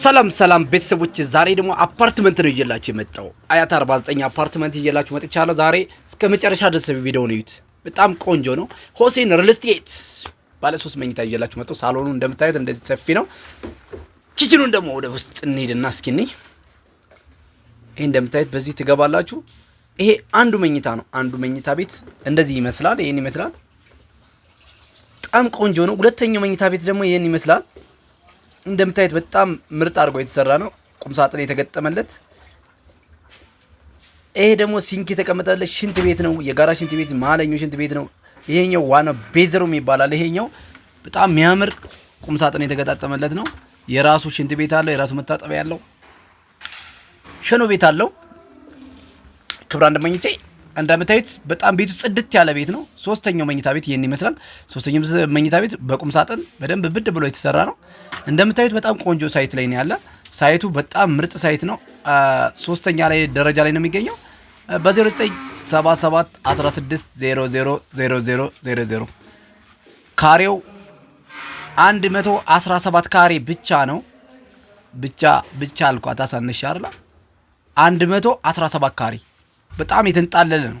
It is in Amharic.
ሰላም ቤተሰቦች ዛሬ ደግሞ አፓርትመንት ነው ይዤላችሁ የመጣው አያት 49 አፓርትመንት ይዤላችሁ መጥቻለሁ። ዛሬ እስከ መጨረሻ ድረስ ቪዲዮውን እዩት። በጣም ቆንጆ ነው። ሁሴን ሪል ስቴት ባለ 3 መኝታ ይዤላችሁ መጥቶ ሳሎኑ እንደምታዩት እንደዚህ ሰፊ ነው። ኪችኑን ደግሞ ወደ ውስጥ እንሂድና እስኪ እንይ። ይሄ እንደምታዩት በዚህ ትገባላችሁ። ይሄ አንዱ መኝታ ነው። አንዱ መኝታ ቤት እንደዚህ ይመስላል። ይሄን ይመስላል። በጣም ቆንጆ ነው። ሁለተኛው መኝታ ቤት ደግሞ ይሄን ይመስላል። እንደምታዩት በጣም ምርጥ አድርጎ የተሰራ ነው። ቁም ሳጥን የተገጠመለት። ይሄ ደግሞ ሲንክ የተቀመጠለት ሽንት ቤት ነው። የጋራ ሽንት ቤት ማለኛው ሽንት ቤት ነው። ይሄኛው ዋና ቤዝሩም ይባላል። ይሄኛው በጣም የሚያምር ቁም ሳጥን የተገጣጠመለት ነው። የራሱ ሽንት ቤት አለው። የራሱ መታጠቢያ ያለው ሸኖ ቤት አለው። ክብራ እንደምታዩት በጣም ቤቱ ጽድት ያለ ቤት ነው። ሶስተኛው መኝታ ቤት ይሄን ይመስላል። ሶስተኛው መኝታ ቤት በቁም ሳጥን በደንብ ብድ ብሎ የተሰራ ነው። እንደምታዩት በጣም ቆንጆ ሳይት ላይ ነው ያለ። ሳይቱ በጣም ምርጥ ሳይት ነው። ሶስተኛ ላይ ደረጃ ላይ ነው የሚገኘው። በ0977 160000 ካሬው 117 ካሬ ብቻ ነው። ብቻ አልኳት አሳነሽ አይደል? 117 ካሬ በጣም የተንጣለለ ነው።